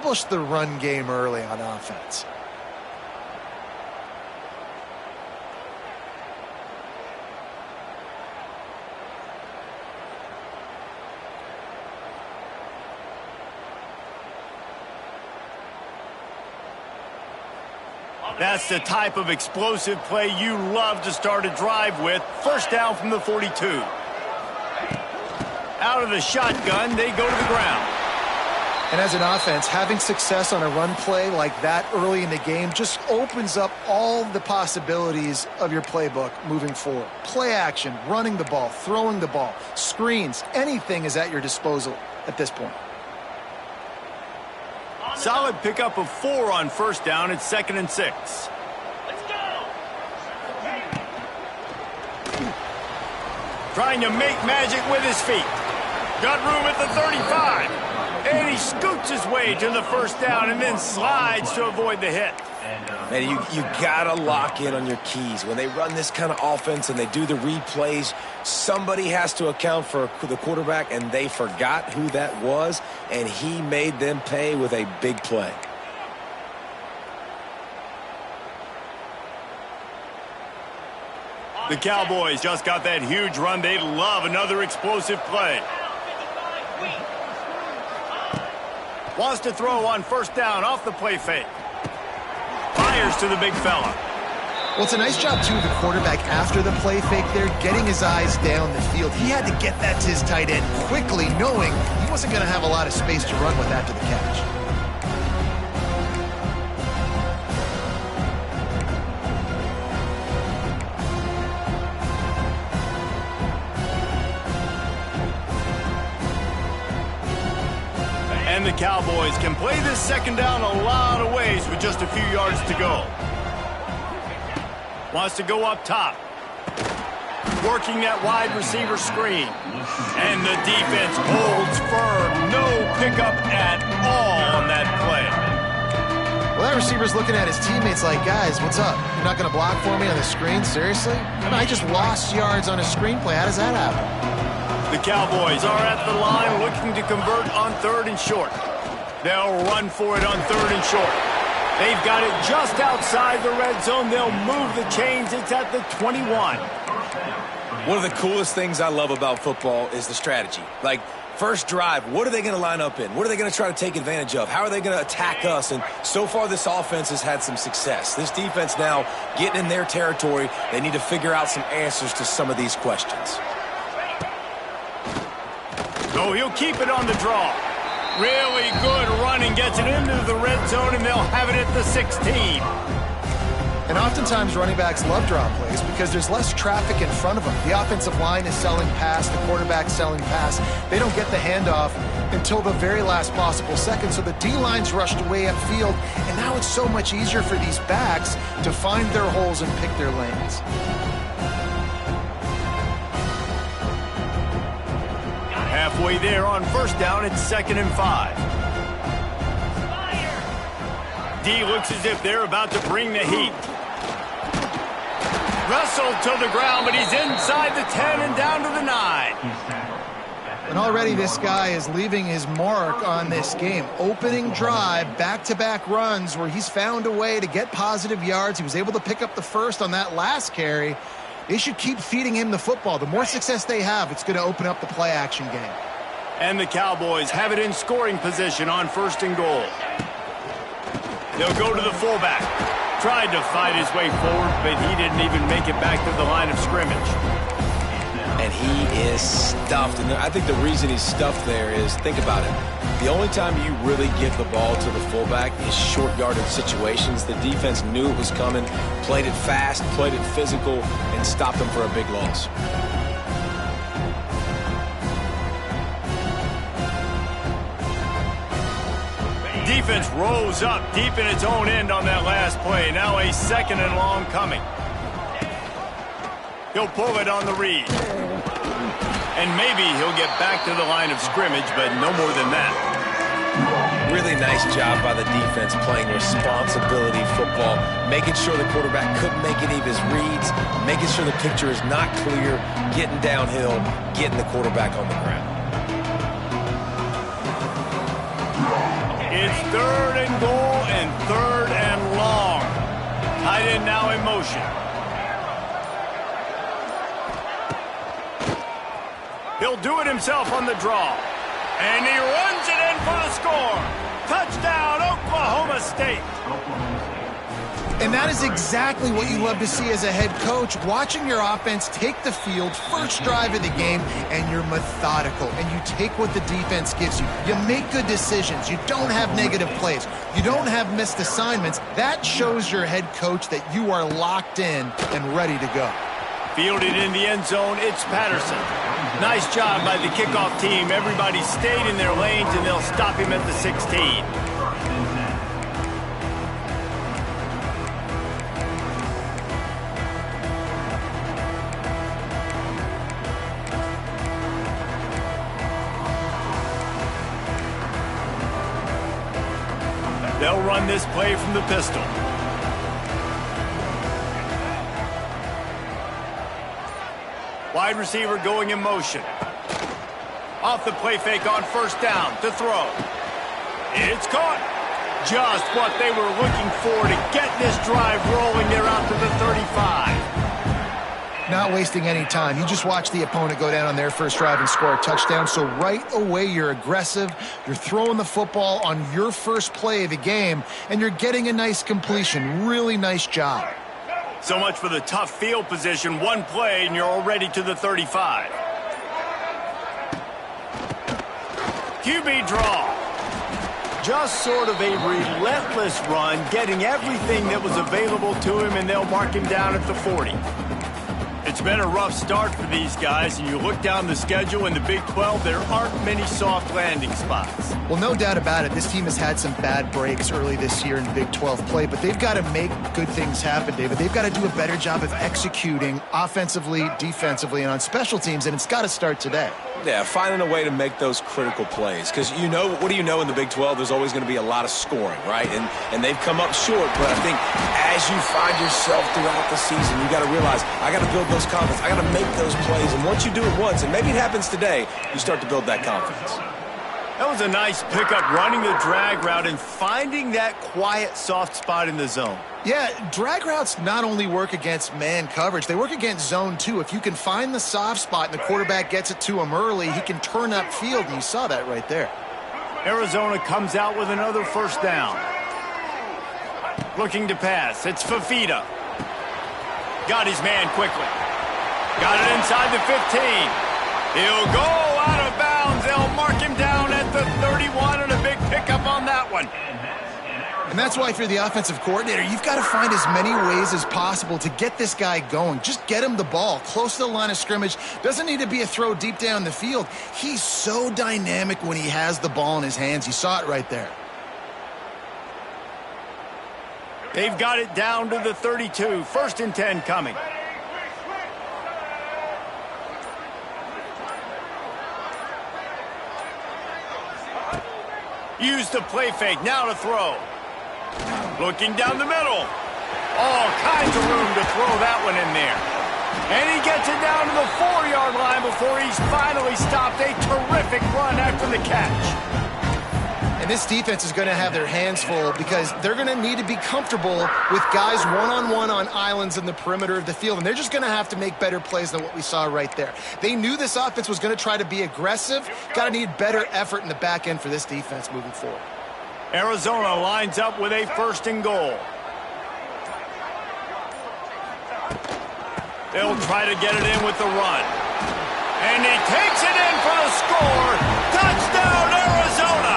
establish the run game early on offense. That's the type of explosive play you love to start a drive with. First down from the 42. Out of the shotgun, they go to the ground. And as an offense, having success on a run play like that early in the game just opens up all the possibilities of your playbook moving forward. Play action, running the ball, throwing the ball, screens, anything is at your disposal at this point. Solid pickup of 4 on first down. It's 2nd and 6. Let's go. Trying to make magic with his feet. Got room at the 35. And he scoots his way to the first down and then slides to avoid the hit. Man, you gotta lock in on your keys. When they run this kind of offense and they do the replays, somebody has to account for the quarterback, and they forgot who that was, and he made them pay with a big play. The Cowboys just got that huge run. They love another explosive play. Wants to throw on first down off the play fake. Fires to the big fella. Well, it's a nice job, too, the quarterback after the play fake there, getting his eyes down the field. He had to get that to his tight end quickly, knowing he wasn't going to have a lot of space to run with after the catch. And the Cowboys can play this second down a lot of ways with just a few yards to go. Wants to go up top. Working that wide receiver screen. And the defense holds firm. No pickup at all on that play. Well, that receiver's looking at his teammates like, guys, what's up? You're not going to block for me on the screen? Seriously? I just lost yards on a screenplay. How does that happen? The Cowboys are at the line looking to convert on 3rd and short. They'll run for it on 3rd and short. They've got it just outside the red zone. They'll move the chains. It's at the 21. One of the coolest things I love about football is the strategy. Like, first drive, what are they going to line up in? What are they going to try to take advantage of? How are they going to attack us? And so far, this offense has had some success. This defense now getting in their territory. They need to figure out some answers to some of these questions. Oh, he'll keep it on the draw. Really good running, gets it into the red zone, and they'll have it at the 16. And oftentimes running backs love draw plays because there's less traffic in front of them. The offensive line is selling pass, the quarterback's selling pass. They don't get the handoff until the very last possible second, so the D-line's rushed away upfield, and now it's so much easier for these backs to find their holes and pick their lanes. Halfway there on first down, it's 2nd and 5. D looks as if they're about to bring the heat. Wrestled to the ground, but he's inside the 10 and down to the 9. And already this guy is leaving his mark on this game. Opening drive, back-to-back runs where he's found a way to get positive yards. He was able to pick up the first on that last carry. They should keep feeding him the football. The more success they have, it's going to open up the play-action game. And the Cowboys have it in scoring position on 1st and goal. They'll go to the fullback. Tried to fight his way forward, but he didn't even make it back to the line of scrimmage. And he is stuffed. And I think the reason he's stuffed there is, think about it. The only time you really give the ball to the fullback is short yardage situations. The defense knew it was coming, played it fast, played it physical, and stopped them for a big loss. Defense rose up deep in its own end on that last play. Now a 2nd and long coming. He'll pull it on the read. And maybe he'll get back to the line of scrimmage, but no more than that. Really nice job by the defense playing responsibility football, making sure the quarterback couldn't make any of his reads, making sure the picture is not clear, getting downhill, getting the quarterback on the ground. It's 3rd and goal and 3rd and long. Tight end now in motion. He'll do it himself on the draw. And he runs it in for the score. Touchdown, Oklahoma State. And that is exactly what you love to see as a head coach, watching your offense take the field, first drive of the game, and you're methodical, and you take what the defense gives you. You make good decisions. You don't have negative plays. You don't have missed assignments. That shows your head coach that you are locked in and ready to go. Fielded in the end zone, it's Patterson. Nice job by the kickoff team. Everybody stayed in their lanes, and they'll stop him at the 16. They'll run this play from the pistol. Wide receiver going in motion. Off the play fake on first down to throw. It's caught. Just what they were looking for to get this drive rolling. They're out to the 35. Not wasting any time. You just watch the opponent go down on their first drive and score a touchdown. So right away, you're aggressive. You're throwing the football on your first play of the game, and you're getting a nice completion. Really nice job. So much for the tough field position. One play, and you're already to the 35. QB draw. Just sort of a relentless run, getting everything that was available to him, and they'll mark him down at the 40. It's been a rough start for these guys, and you look down the schedule in the Big 12, there aren't many soft landing spots. Well, no doubt about it. This team has had some bad breaks early this year in Big 12 play, but they've got to make good things happen, David. They've got to do a better job of executing offensively, defensively, and on special teams, and it's got to start today. Yeah, finding a way to make those critical plays. Because you know, what do you know in the Big 12? There's always going to be a lot of scoring, right? And they've come up short, but I think as you find yourself throughout the season, you got to realize, I got to build those confidence. I got to make those plays. And once you do it once, and maybe it happens today, you start to build that confidence. That was a nice pickup, running the drag route and finding that quiet, soft spot in the zone. Yeah, drag routes not only work against man coverage, they work against zone too. If you can find the soft spot and the quarterback gets it to him early, he can turn upfield, and you saw that right there. Arizona comes out with another first down. Looking to pass. It's Fafita. Got his man quickly. Got it inside the 15. He'll go out of bounds. They'll mark him down at the 31, and a big pickup on that one. And that's why if you're the offensive coordinator, you've got to find as many ways as possible to get this guy going. Just get him the ball close to the line of scrimmage. Doesn't need to be a throw deep down the field. He's so dynamic when he has the ball in his hands. You saw it right there. They've got it down to the 32. 1st and 10 coming. Use the play fake. Now to throw. Looking down the middle. All kinds of room to throw that one in there. And he gets it down to the 4-yard line before he's finally stopped. A terrific run after the catch. And this defense is going to have their hands full because they're going to need to be comfortable with guys one-on-one on islands in the perimeter of the field. And they're just going to have to make better plays than what we saw right there. They knew this offense was going to try to be aggressive. Got to need better effort in the back end for this defense moving forward. Arizona lines up with a 1st and goal. They'll try to get it in with the run. And he takes it in for the score. Touchdown, Arizona!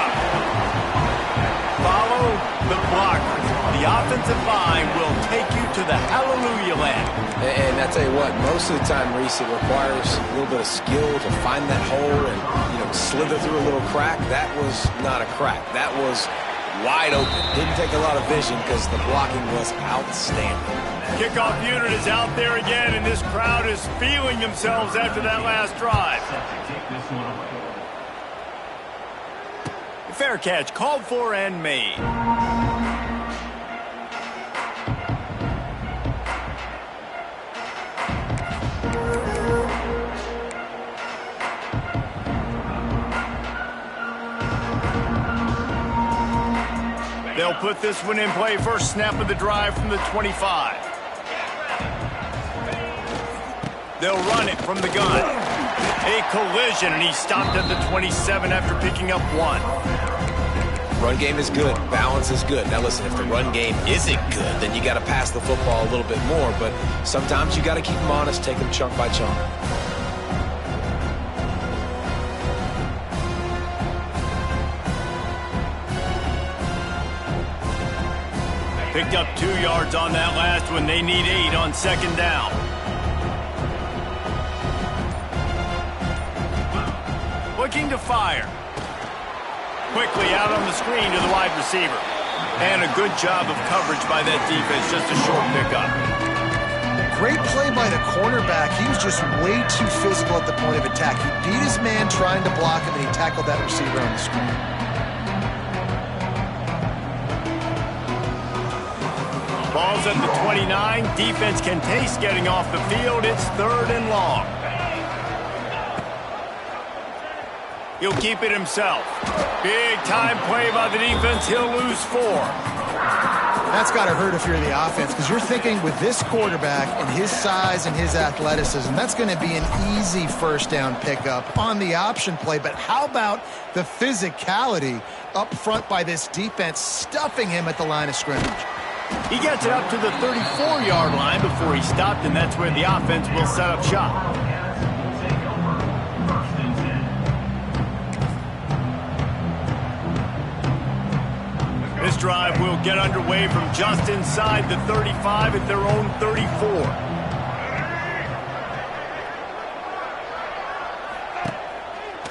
Follow the blockers. The offensive line will take you to the hallelujah land. And I tell you what, most of the time, Reese, it requires a little bit of skill to find that hole and, slither through a little crack. That was not a crack. That was wide open. Didn't take a lot of vision because the blocking was outstanding. Kickoff unit is out there again, and this crowd is feeling themselves after that last drive. Fair catch, called for and made. They'll put this one in play. First snap of the drive from the 25. They'll run it from the gun. A collision, and he stopped at the 27 after picking up 1. Run game is good. Balance is good. Now listen, if the run game isn't good, then you got to pass the football a little bit more. But sometimes you got to keep them honest, take them chunk by chunk. Picked up 2 yards on that last one. They need 8 on second down. Looking to fire. Quickly out on the screen to the wide receiver. And a good job of coverage by that defense. Just a short pickup. Great play by the cornerback. He was just way too physical at the point of attack. He beat his man trying to block him, and he tackled that receiver on the screen. Ball's at the 29. Defense can taste getting off the field. It's 3rd and long. He'll keep it himself. Big time play by the defense. He'll lose 4. That's got to hurt if you're the offense, because you're thinking with this quarterback and his size and his athleticism, that's going to be an easy first down pickup on the option play. But how about the physicality up front by this defense, stuffing him at the line of scrimmage? He gets it up to the 34-yard line before he stopped, and that's where the offense will set up shop. This drive will get underway from just inside the 35 at their own 34.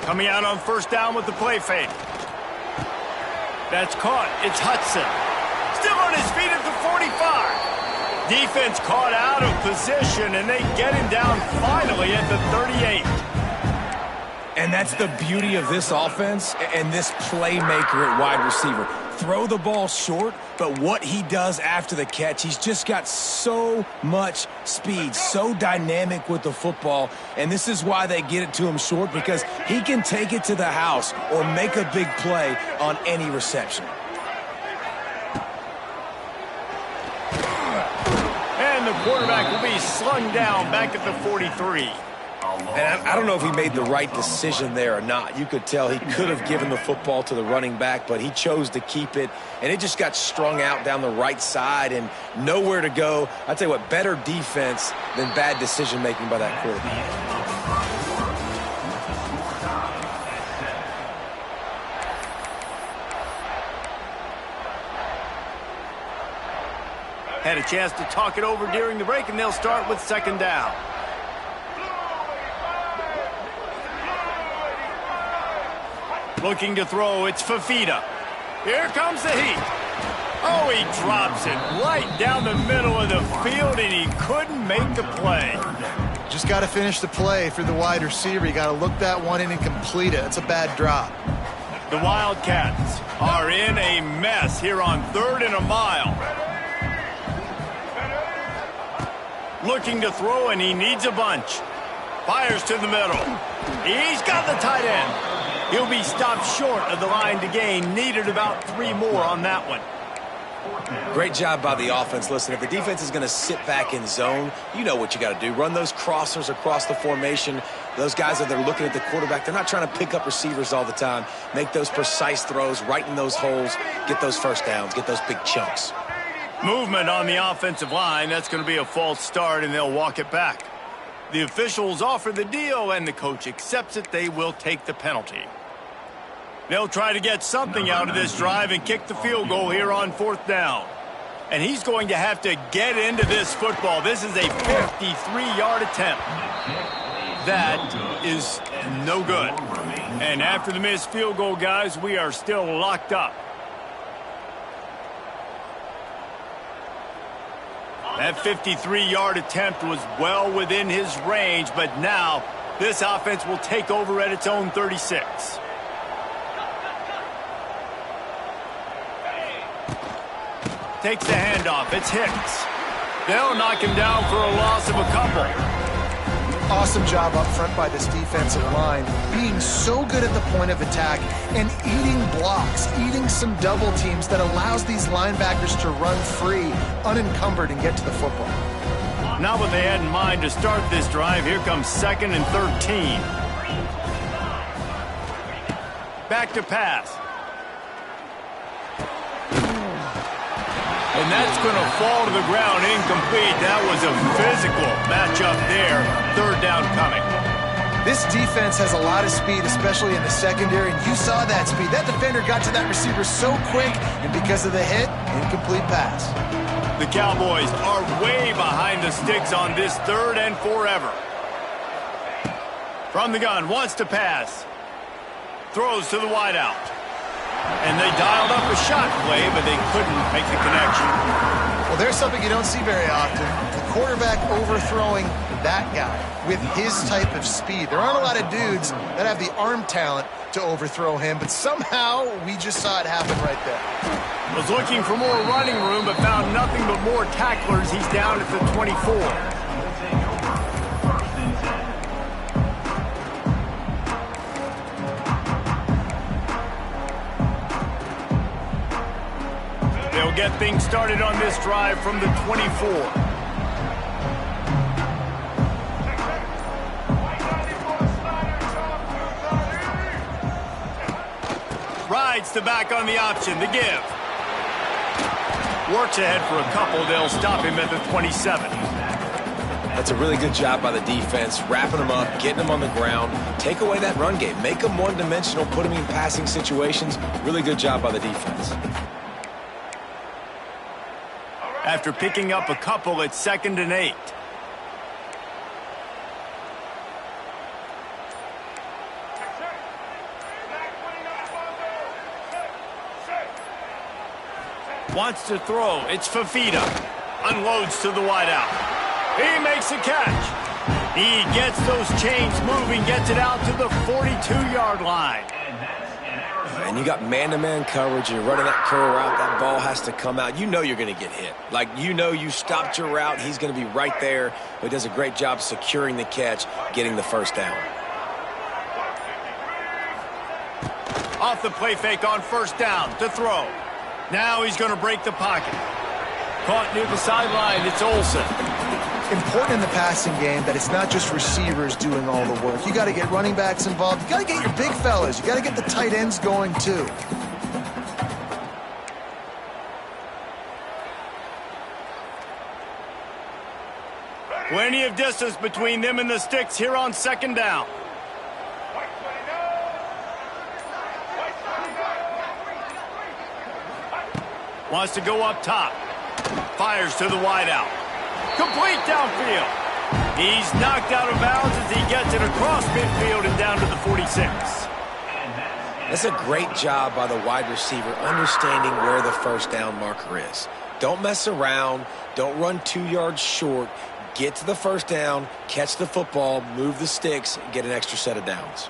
Coming out on first down with the play fake. That's caught. It's Hudson. Still on his feet at the 45. Defense caught out of position, and they get him down finally at the 38. And that's the beauty of this offense and this playmaker at wide receiver. Throw the ball short, but what he does after the catch, he's just got so much speed, so dynamic with the football, and this is why they get it to him short, because he can take it to the house or make a big play on any reception. And the quarterback will be slung down back at the 43. And I don't know if he made the right decision there or not. You could tell he could have given the football to the running back, but he chose to keep it, and it just got strung out down the right side and nowhere to go. I tell you what, better defense than bad decision-making by that quarterback. Had a chance to talk it over during the break, and they'll start with second down. Looking to throw, it's Fafita. Here comes the heat. Oh, he drops it right down the middle of the field, and he couldn't make the play. Just got to finish the play through the wide receiver. You got to look that one in and complete it. It's a bad drop. The Wildcats are in a mess here on 3rd and a mile. Looking to throw, and he needs a bunch. Fires to the middle. He's got the tight end. He'll be stopped short of the line to gain. Needed about 3 more on that one. Great job by the offense. Listen, if the defense is going to sit back in zone, you know what you got to do. Run those crossers across the formation. Those guys that are looking at the quarterback, they're not trying to pick up receivers all the time. Make those precise throws, right in those holes, get those first downs, get those big chunks. Movement on the offensive line. That's going to be a false start, and they'll walk it back. The officials offer the deal, and the coach accepts it. They will take the penalty. They'll try to get something out of this drive and kick the field goal here on 4th down. And he's going to have to get into this football. This is a 53-yard attempt. That is no good. And after the missed field goal, guys, we are still locked up. That 53-yard attempt was well within his range, but now this offense will take over at its own 36. Takes the handoff. It's Hicks. They'll knock him down for a loss of a couple. Awesome job up front by this defensive line, being so good at the point of attack and eating blocks, eating some double teams that allows these linebackers to run free, unencumbered, and get to the football. Not what they had in mind to start this drive. Here comes 2nd and 13. Back to pass. And that's going to fall to the ground incomplete. That was a physical matchup there. 3rd down coming. This defense has a lot of speed, especially in the secondary, and you saw that speed. That defender got to that receiver so quick, and because of the hit, incomplete pass. The Cowboys are way behind the sticks on this 3rd and forever. From the gun, wants to pass. Throws to the wideout. And they dialed up a shot play, but they couldn't make the connection. Well, there's something you don't see very often. The quarterback overthrowing that guy with his type of speed. There aren't a lot of dudes that have the arm talent to overthrow him, but somehow we just saw it happen right there. Was looking for more running room, but found nothing but more tacklers. He's down at the 24. They'll get things started on this drive from the 24. Rides the back on the option, the give. Works ahead for a couple. They'll stop him at the 27. That's a really good job by the defense, wrapping them up, getting them on the ground. Take away that run game. Make them one-dimensional, put them in passing situations. Really good job by the defense. After picking up a couple, it's 2nd and 8. Wants to throw. It's Fafita. Unloads to the wideout. He makes a catch. He gets those chains moving, gets it out to the 42-yard line. And you got man-to-man coverage, you're running that curl route, that ball has to come out. You know you're going to get hit. Like, you know you stopped your route, he's going to be right there. But he does a great job securing the catch, getting the 1st down. Off the play fake on 1st down to throw. Now he's going to break the pocket. Caught near the sideline, it's Olsen. Important in the passing game that it's not just receivers doing all the work. You got to get running backs involved. You got to get your big fellas. You got to get the tight ends going too. Plenty of distance between them and the sticks here on 2nd down. Wants to go up top. Fires to the wideout. Complete downfield. He's knocked out of bounds as he gets it across midfield and down to the 46. That's a great job by the wide receiver understanding where the 1st down marker is. Don't mess around. Don't run 2 yards short. Get to the 1st down, catch the football, move the sticks, and get an extra set of downs.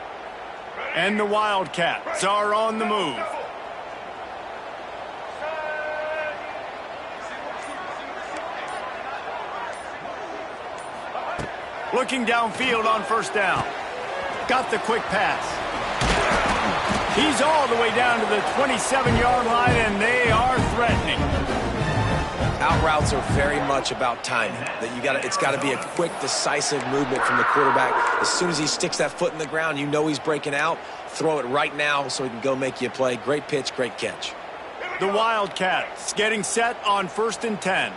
And the Wildcats are on the move. Looking downfield on 1st down. Got the quick pass. He's all the way down to the 27-yard line, and they are threatening. Out routes are very much about timing. It's got to be a quick, decisive movement from the quarterback. As soon as he sticks that foot in the ground, you know he's breaking out. Throw it right now so he can go make you a play. Great pitch, great catch. The Wildcats getting set on 1st and 10.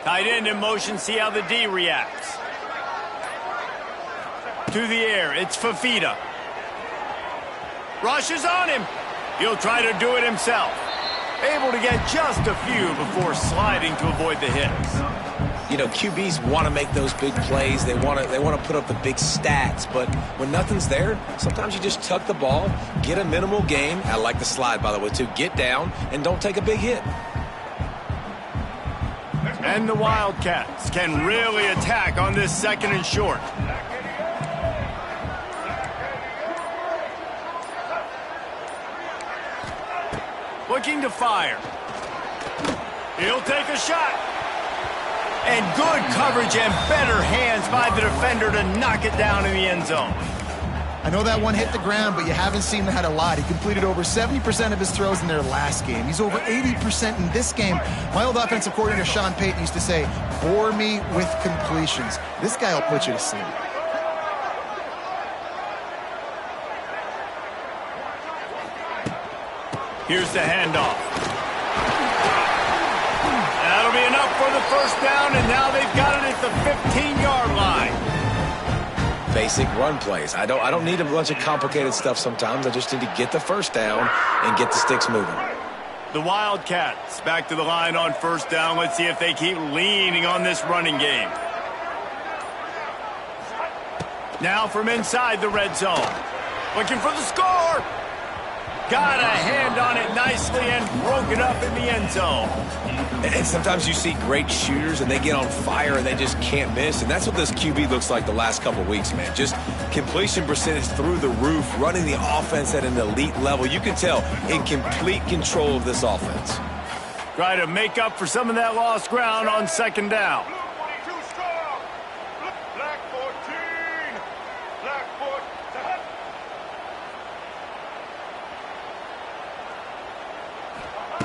Tight end in motion, see how the D reacts. To the air, it's Fafita. Rushes on him. He'll try to do it himself. Able to get just a few before sliding to avoid the hits. You know, QBs want to make those big plays. They want to put up the big stats. But when nothing's there, sometimes you just tuck the ball, get a minimal gain. I like the slide, by the way, too. Get down and don't take a big hit. And the Wildcats can really attack on this 2nd and short. Looking to fire. He'll take a shot. And good coverage and better hands by the defender to knock it down in the end zone. I know that one hit the ground, but you haven't seen that a lot. He completed over 70% of his throws in their last game. He's over 80% in this game. My old offensive coordinator, Sean Payton, used to say, bore me with completions. This guy will put you to sleep. Here's the handoff. That'll be enough for the first down, and now they've got it at the 15-yard line. Basic run plays. I don't need a bunch of complicated stuff sometimes. I just need to get the first down and get the sticks moving. The Wildcats back to the line on first down. Let's see if they keep leaning on this running game. Now from inside the red zone. Looking for the score. Got a hand on it nicely and broke it up in the end zone. And sometimes you see great shooters and they get on fire and they just can't miss. And that's what this QB looks like the last couple of weeks, man. Just completion percentage through the roof, running the offense at an elite level. You can tell in complete control of this offense. Try to make up for some of that lost ground on second down.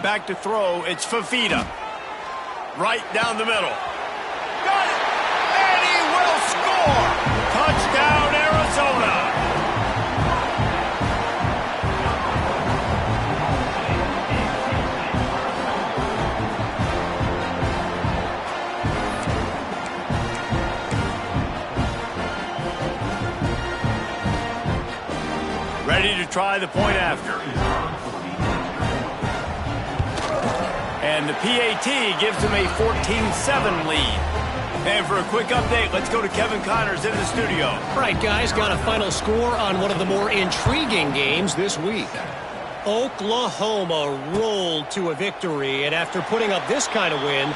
Back to throw, it's Fafita. Right down the middle. Got it! And he will score! Touchdown, Arizona! Ready to try the point after. And the PAT gives them a 14-7 lead. And for a quick update, let's go to Kevin Connors in the studio. All right, guys, got a final score on one of the more intriguing games this week. Oklahoma rolled to a victory, and after putting up this kind of win,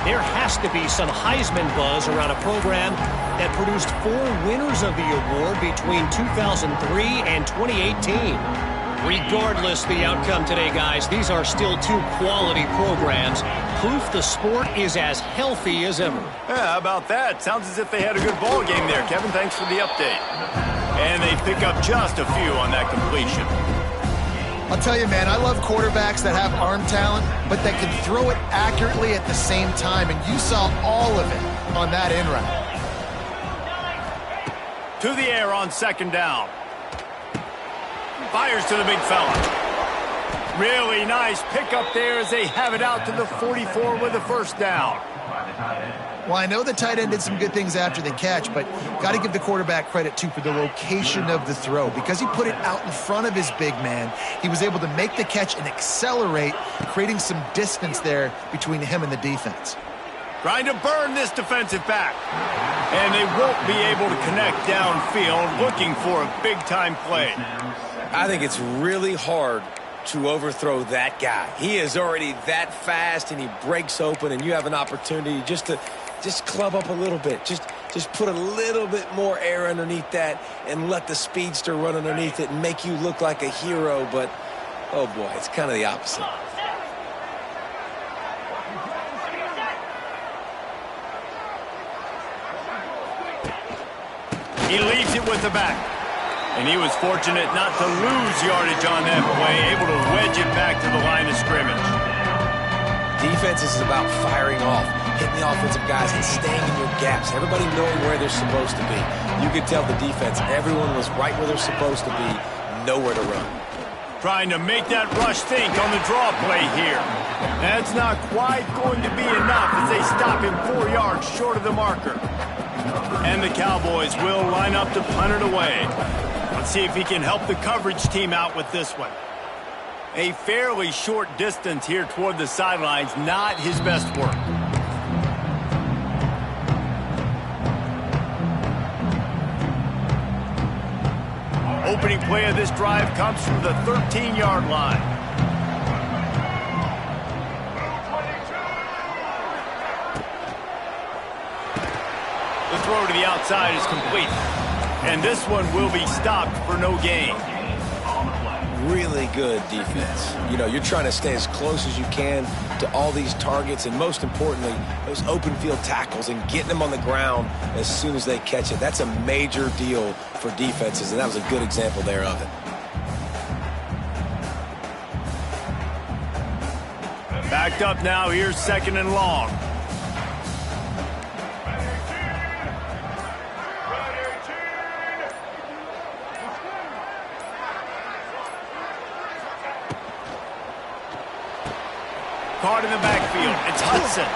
there has to be some Heisman buzz around a program that produced 4 winners of the award between 2003 and 2018. Regardless the outcome today, guys, these are still 2 quality programs. Proof the sport is as healthy as ever. Yeah, how about that? Sounds as if they had a good ball game there, Kevin. Thanks for the update. And they pick up just a few on that completion. I'll tell you, man, I love quarterbacks that have arm talent, but that can throw it accurately at the same time, and you saw all of it on that in route. To the air on second down. Fires to the big fella. Really nice pickup there as they have it out to the 44 with a first down. Well, I know the tight end did some good things after the catch, but got to give the quarterback credit, too, for the location of the throw. Because he put it out in front of his big man, he was able to make the catch and accelerate, creating some distance there between him and the defense. Trying to burn this defensive back. And they won't be able to connect downfield, looking for a big-time play. I think it's really hard to overthrow that guy. He is already that fast, and he breaks open, and you have an opportunity just to club up a little bit. Just put a little bit more air underneath that and let the speedster run underneath it and make you look like a hero. But, oh, boy, it's kind of the opposite. He leaves it with the back. And he was fortunate not to lose yardage on that play, able to wedge it back to the line of scrimmage. Defense is about firing off, hitting the offensive guys and staying in your gaps. Everybody knowing where they're supposed to be. You could tell the defense, everyone was right where they're supposed to be, nowhere to run. Trying to make that rush think on the draw play here. That's not quite going to be enough as they stop him 4 yards short of the marker. And the Cowboys will line up to punt it away. Let's see if he can help the coverage team out with this one. A fairly short distance here toward the sidelines, not his best work. Opening play of this drive comes from the 13-yard line. The throw to the outside is complete. And this one will be stopped for no gain. really good defense. You know, you're trying to stay as close as you can to all these targets, and most importantly, those open field tackles and getting them on the ground as soon as they catch it. That's a major deal for defenses, and that was a good example there of it. Backed up now, here's 2nd and long. Caught in the backfield, it's Hudson.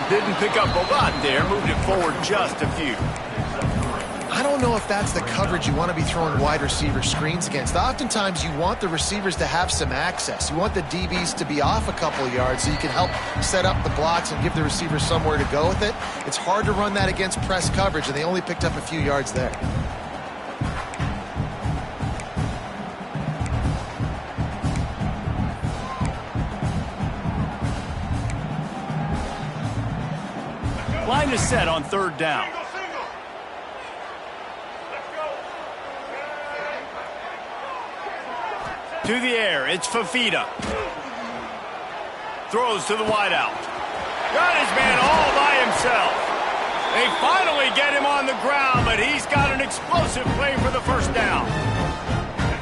Didn't pick up a lot there, moved it forward just a few. I don't know if that's the coverage you want to be throwing wide receiver screens against. Oftentimes, you want the receivers to have some access. You want the DBs to be off a couple of yards so you can help set up the blocks and give the receivers somewhere to go with it. It's hard to run that against press coverage, and they only picked up a few yards there. Line is set on 3rd down. To the air, it's Fafita. Throws to the wideout. Got his man all by himself. They finally get him on the ground, but he's got an explosive play for the 1st down.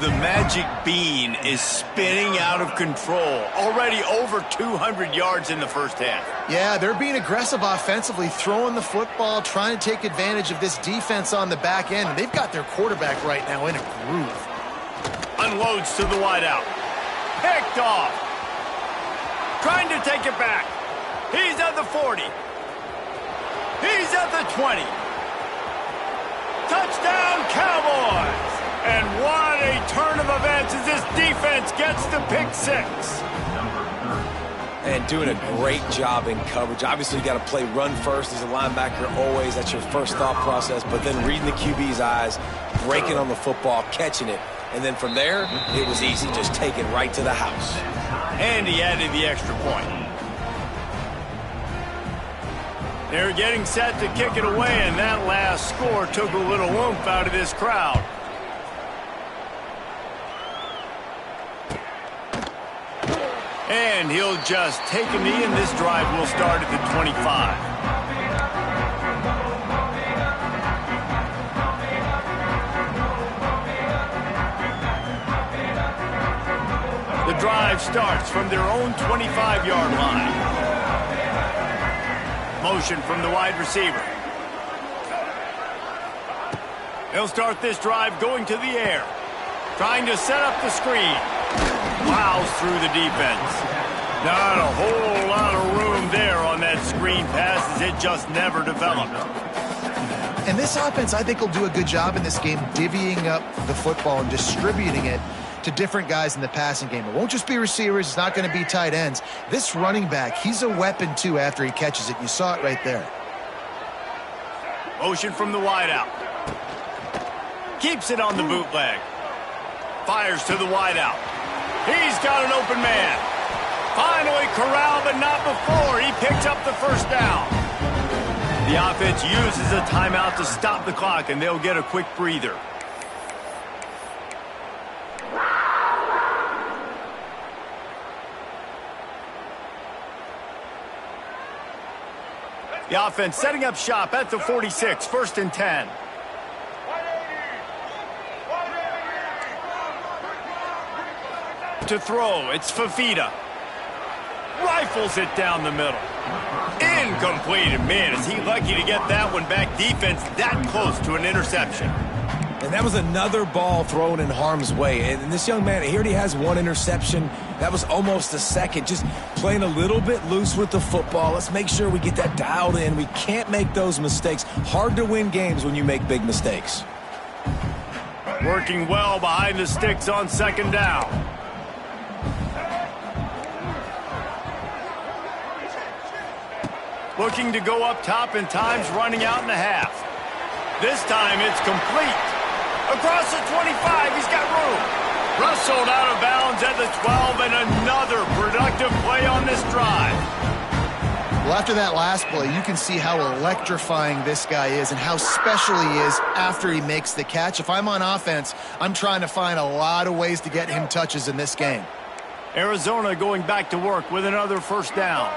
The magic bean is spinning out of control. Already over 200 yards in the 1st half. Yeah, they're being aggressive offensively, throwing the football, trying to take advantage of this defense on the back end. And they've got their quarterback right now in a groove. Unloads to the wideout. Picked off. Trying to take it back. He's at the 40. He's at the 20. Touchdown, Cowboys! And what a turn of events as this defense gets the pick 6. And doing a great job in coverage. Obviously, you got to play run first as a linebacker always. That's your first thought process. But then reading the QB's eyes, breaking on the football, catching it. And then from there, it was easy. Just take it right to the house. And he added the extra point. They're getting set to kick it away, and that last score took a little oomph out of this crowd. And he'll just take a knee, and this drive will start at the 25. The drive starts from their own 25-yard line. Motion from the wide receiver. They'll start this drive going to the air. Trying to set up the screen. Plows through the defense. Not a whole lot of room there on that screen pass as it just never developed. And this offense, I think, will do a good job in this game divvying up the football and distributing it to different guys in the passing game. It won't just be receivers. It's not going to be tight ends. This running back, he's a weapon, too, after he catches it. You saw it right there. Motion from the wideout. Keeps it on the bootleg. Fires to the wideout. He's got an open man. Finally corralled, but not before. He picks up the 1st down. The offense uses a timeout to stop the clock, and they'll get a quick breather. The offense setting up shop at the 46, 1st and 10. To throw, it's Fafita. Rifles it down the middle. Incomplete, and man, is he lucky to get that one back. Defense that close to an interception. And that was another ball thrown in harm's way. And this young man, he already has one interception. That was almost a second. Just playing a little bit loose with the football. Let's make sure we get that dialed in. We can't make those mistakes. Hard to win games when you make big mistakes. Working well behind the sticks on 2nd down. Looking to go up top, and time's running out in the half. This time it's complete. Across the 25, he's got room. Rustled out of bounds at the 12, and another productive play on this drive. Well, after that last play, you can see how electrifying this guy is and how special he is after he makes the catch. If I'm on offense, I'm trying to find a lot of ways to get him touches in this game. Arizona going back to work with another first down.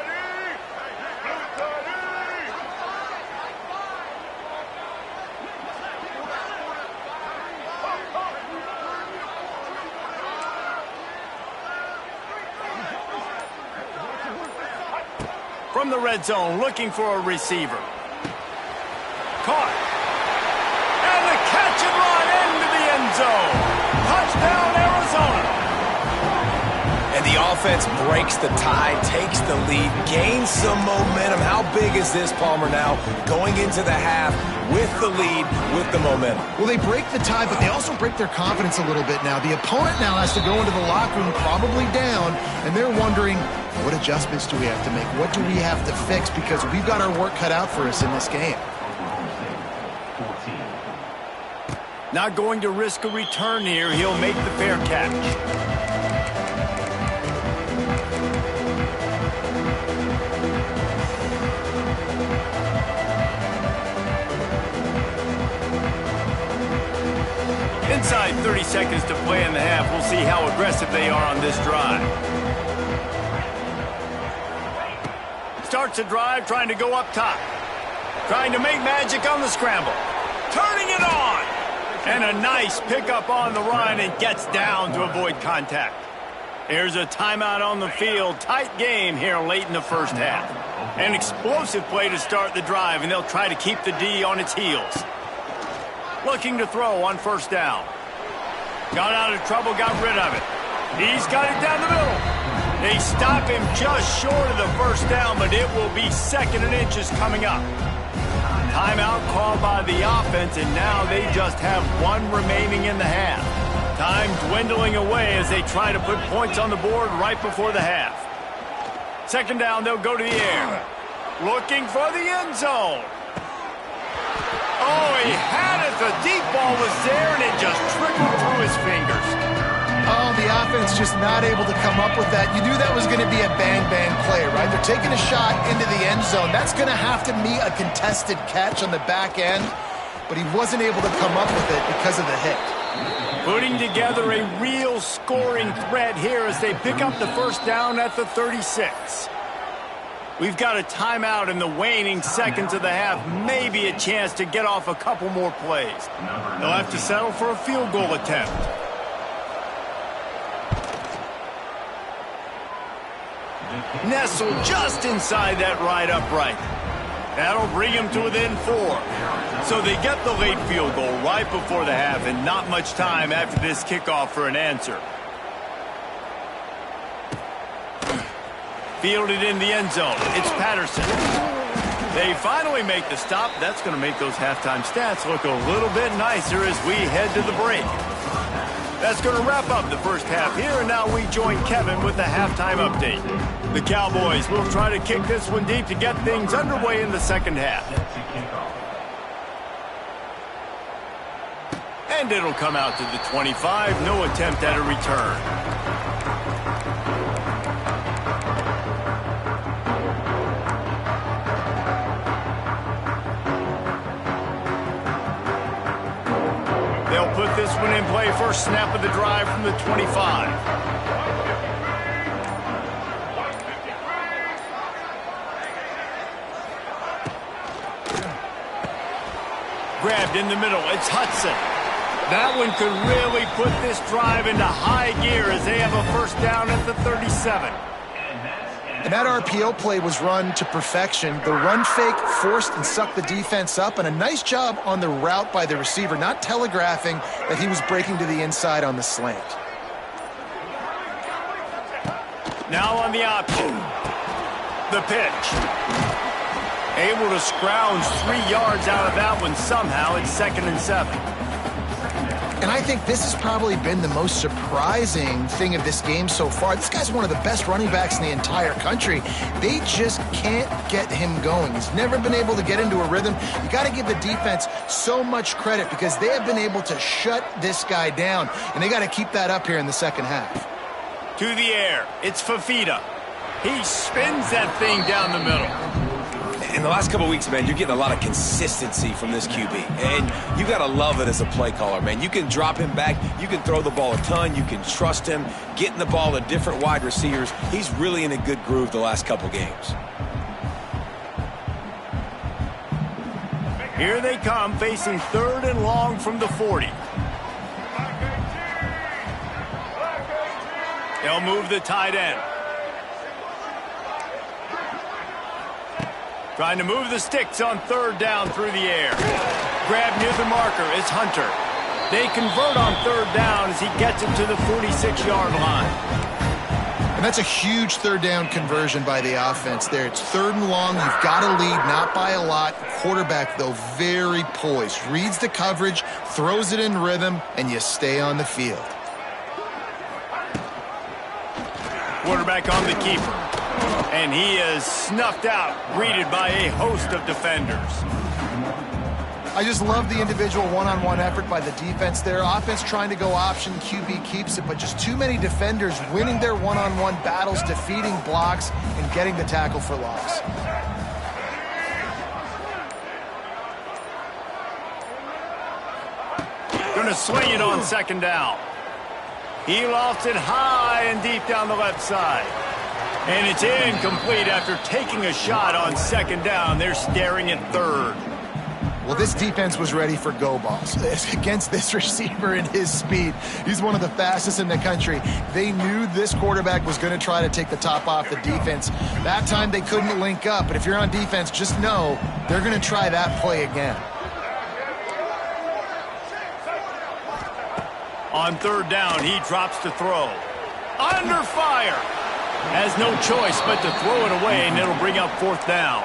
From the red zone, looking for a receiver. Caught. And the catch and run into the end zone. Touchdown, Arizona. And the offense breaks the tie, takes the lead, gains some momentum. How big is this, Palmer, now going into the half with the lead, with the momentum? Well, they break the tie, but they also break their confidence a little bit now. The opponent now has to go into the locker room probably down, and they're wondering, what adjustments do we have to make? What do we have to fix? Because we've got our work cut out for us in this game. Not going to risk a return here. He'll make the fair catch. Inside 30 seconds to play in the half. We'll see how aggressive they are on this drive. Starts a drive trying to go up top. Trying to make magic on the scramble. Turning it on. And a nice pickup on the run and gets down to avoid contact. Here's a timeout on the field. Tight game here late in the first half. An explosive play to start the drive, and they'll try to keep the D on its heels. Looking to throw on first down. Got out of trouble, got rid of it. He's got it down the middle. They stop him just short of the first down, but it will be 2nd and inches coming up. Timeout called by the offense, and now they just have one remaining in the half. Time dwindling away as they try to put points on the board right before the half. 2nd down, they'll go to the air. Looking for the end zone. Oh, he had it. The deep ball was there, and it just trickled through his fingers. Oh, the offense just not able to come up with that. You knew that was going to be a bang-bang play, right? They're taking a shot into the end zone. That's going to have to be a contested catch on the back end, but he wasn't able to come up with it because of the hit. Putting together a real scoring threat here as they pick up the first down at the 36. We've got a timeout in the waning seconds of the half. Maybe a chance to get off a couple more plays. They'll have to settle for a field goal attempt. Nestled just inside that right upright. That'll bring him to within 4. So they get the late field goal right before the half, and not much time after this kickoff for an answer. Fielded in the end zone. It's Patterson. They finally make the stop. That's going to make those halftime stats look a little bit nicer as we head to the break. That's going to wrap up the first half here, and now we join Kevin with the halftime update. The Cowboys will try to kick this one deep to get things underway in the second half. And it'll come out to the 25. No attempt at a return. They'll put this one in play. First snap of the drive from the 25. Grabbed in the middle. It's Hudson. That one could really put this drive into high gear as they have a first down at the 37. And that RPO play was run to perfection. The run fake forced and sucked the defense up, and a nice job on the route by the receiver, not telegraphing that he was breaking to the inside on the slant. Now on the option. The pitch. Able to scrounge 3 yards out of that one somehow. It's 2nd and 7. And I think this has probably been the most surprising thing of this game so far. This guy's one of the best running backs in the entire country. They just can't get him going. He's never been able to get into a rhythm. You got to give the defense so much credit because they have been able to shut this guy down, and they got to keep that up here in the second half. To the air. It's Fafita. He spins that thing down the middle. In the last couple of weeks, man, you're getting a lot of consistency from this QB. And you got to love it as a play caller, man. You can drop him back. You can throw the ball a ton. You can trust him. Getting the ball to different wide receivers. He's really in a good groove the last couple games. Here they come, facing 3rd and long from the 40. They'll move the tight end. Trying to move the sticks on 3rd down through the air. Grab near the marker is Hunter. They convert on 3rd down as he gets it to the 46-yard line. And that's a huge 3rd down conversion by the offense there. It's 3rd and long. You've got to lead, not by a lot. Quarterback, though, very poised. Reads the coverage, throws it in rhythm, and you stay on the field. Quarterback on the keeper. And he is snuffed out, greeted by a host of defenders. I just love the individual one-on-one effort by the defense there. Offense trying to go option, QB keeps it, but just too many defenders winning their one-on-one battles, defeating blocks, and getting the tackle for loss. Going to swing it on 2nd down. He lofts it high and deep down the left side. And it's incomplete after taking a shot on 2nd down. They're staring at 3rd. Well, this defense was ready for go balls. Against this receiver and his speed, he's one of the fastest in the country. They knew this quarterback was going to try to take the top off the defense. That time they couldn't link up, but if you're on defense, just know they're going to try that play again. On 3rd down, he drops to throw. Under fire. Has no choice but to throw it away, and it'll bring up 4th down.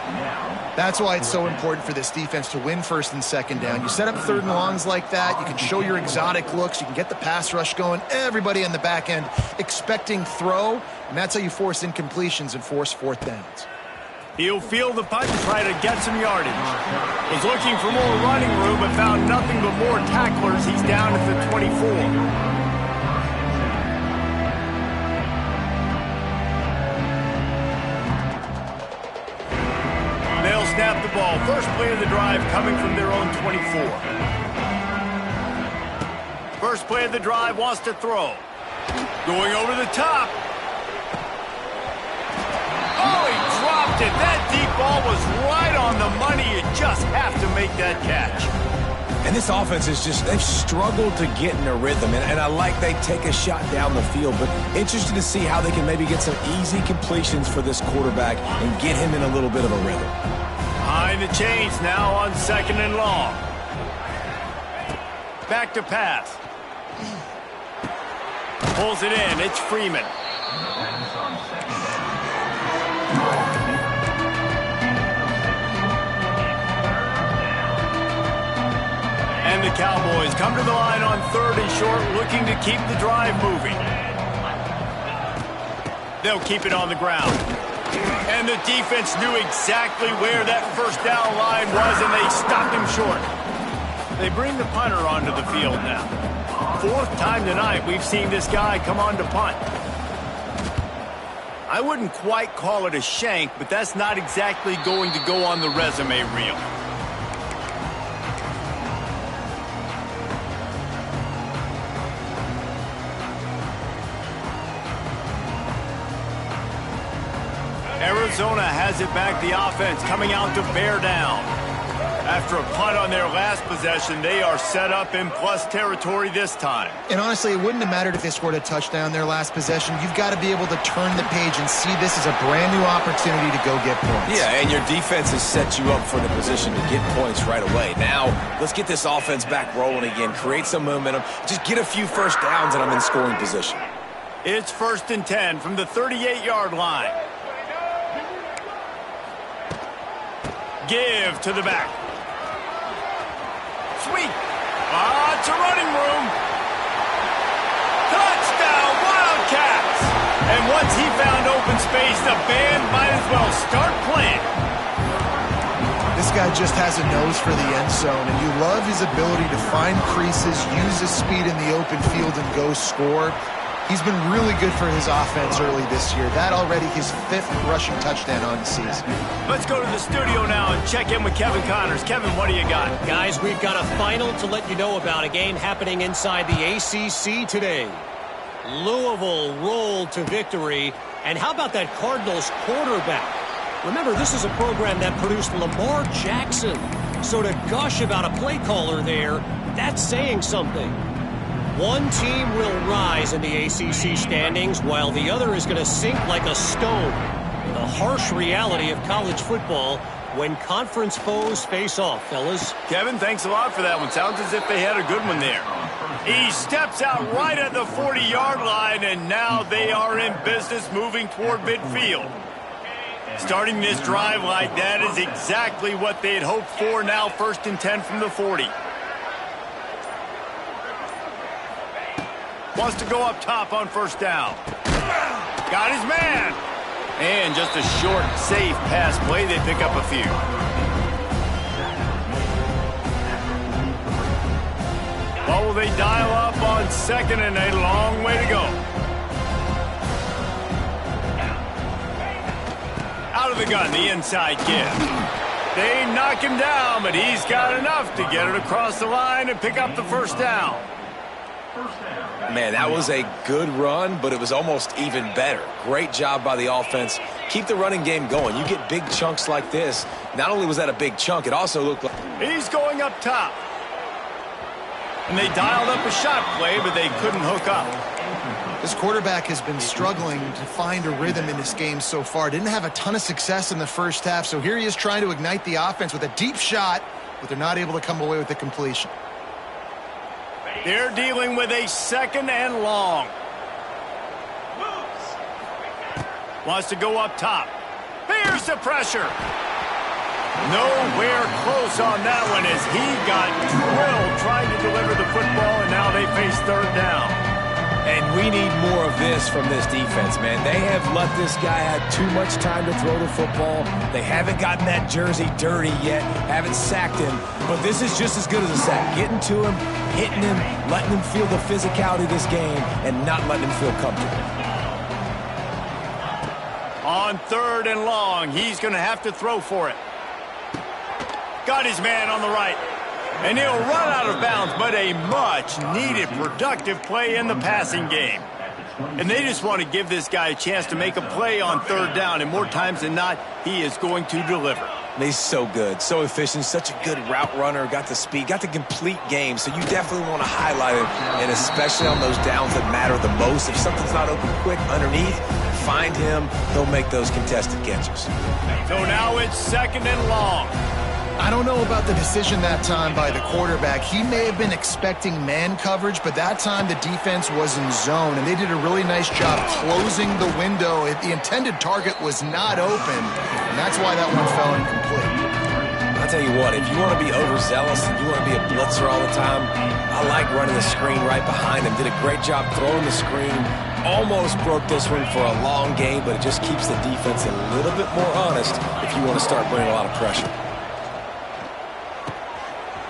That's why it's so important for this defense to win 1st and 2nd down. You set up 3rd and longs like that. You can show your exotic looks. You can get the pass rush going. Everybody on the back end expecting throw, and that's how you force incompletions and force 4th downs. He'll field the punt and try to get some yardage. Was looking for more running room, but found nothing but more tacklers. He's down at the 24. They'll snap the ball. First play of the drive coming from their own 24. First play of the drive wants to throw. Going over the top. Oh, he dropped it. That deep ball was right on the money. You just have to make that catch. And this offense is just, they've struggled to get in a rhythm. And I like they take a shot down the field, but interested to see how they can maybe get some easy completions for this quarterback and get him in a little bit of a rhythm. Behind the chains now on 2nd and long. Back to pass. Pulls it in. It's Freeman. And the Cowboys come to the line on 3rd and short, looking to keep the drive moving. They'll keep it on the ground. And the defense knew exactly where that 1st down line was, and they stopped him short. They bring the punter onto the field now. 4th time tonight we've seen this guy come on to punt. I wouldn't quite call it a shank, but that's not exactly going to go on the resume reel. Arizona has it back, the offense coming out to bear down. After a punt on their last possession, they are set up in plus territory this time. And honestly, it wouldn't have mattered if they scored a touchdown their last possession. You've got to be able to turn the page and see this as a brand new opportunity to go get points. Yeah, and your defense has set you up for the position to get points right away. Now, let's get this offense back rolling again, create some momentum, just get a few 1st downs, and I'm in scoring position. It's 1st and 10 from the 38-yard line. Give to the back. Sweet. It's a running room. Touchdown, Wildcats. And once he found open space, the band might as well start playing. This guy just has a nose for the end zone, and you love his ability to find creases, use his speed in the open field, and go score. He's been really good for his offense early this year. That already his 5th rushing touchdown on the season. Let's go to the studio now and check in with Kevin Connors. Kevin, what do you got? Guys, we've got a final to let you know about, a game happening inside the ACC today. Louisville rolled to victory. And how about that Cardinals quarterback? Remember, this is a program that produced Lamar Jackson. So to gush about a play caller there, that's saying something. One team will rise in the ACC standings while the other is going to sink like a stone. The harsh reality of college football when conference foes face off, fellas. Kevin, thanks a lot for that one. Sounds as if they had a good one there. He steps out right at the 40-yard line, and now they are in business moving toward midfield. Starting this drive like that is exactly what they had hoped for. Now 1st and 10 from the 40. Wants to go up top on 1st down. Got his man. And just a short, safe pass play. They pick up a few. What will they dial up on 2nd and a long way to go? Out of the gun, the inside give. They knock him down, but he's got enough to get it across the line and pick up the 1st down. Man, that was a good run, but it was almost even better. Great job by the offense. Keep the running game going. You get big chunks like this. Not only was that a big chunk, it also looked like... He's going up top. And they dialed up a shot play, but they couldn't hook up. This quarterback has been struggling to find a rhythm in this game so far. Didn't have a ton of success in the 1st half, so here he is trying to ignite the offense with a deep shot, but they're not able to come away with the completion. They're dealing with a 2nd and long. Wants to go up top. Here's the pressure. Nowhere close on that one as he got drilled trying to deliver the football, and now they face 3rd down. And we need more of this from this defense, man. They have let this guy have too much time to throw the football. They haven't gotten that jersey dirty yet, haven't sacked him. But this is just as good as a sack. Getting to him, hitting him, letting him feel the physicality of this game, and not letting him feel comfortable. On 3rd and long, he's going to have to throw for it. Got his man on the right. And he'll run out of bounds, but a much-needed productive play in the passing game. And they just want to give this guy a chance to make a play on 3rd down, and more times than not, he is going to deliver. He's so good, so efficient, such a good route runner, got the speed, got the complete game, so you definitely want to highlight him, and especially on those downs that matter the most. If something's not open quick underneath, find him, he'll make those contested catches. So now it's 2nd and long. I don't know about the decision that time by the quarterback. He may have been expecting man coverage, but that time the defense was in zone, and they did a really nice job closing the window. The intended target was not open, and that's why that one fell incomplete. I'll tell you what, if you want to be overzealous and you want to be a blitzer all the time, I like running the screen right behind him. Did a great job throwing the screen. Almost broke this one for a long game, but it just keeps the defense a little bit more honest if you want to start bringing a lot of pressure.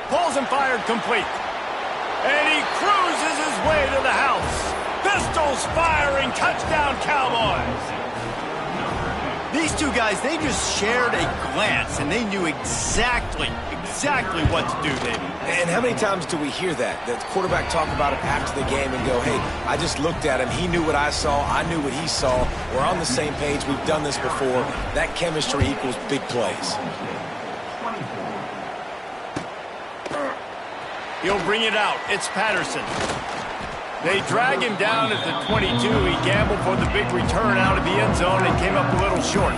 Pulls and fired complete. And he cruises his way to the house. Pistols firing, touchdown Cowboys. These two guys, they just shared a glance, and they knew exactly what to do, David. And how many times do we hear that? The quarterback talk about it after the game and go, hey, I just looked at him. He knew what I saw. I knew what he saw. We're on the same page. We've done this before. That chemistry equals big plays. He'll bring it out. It's Patterson. They drag him down at the 22. He gambled for the big return out of the end zone and came up a little short.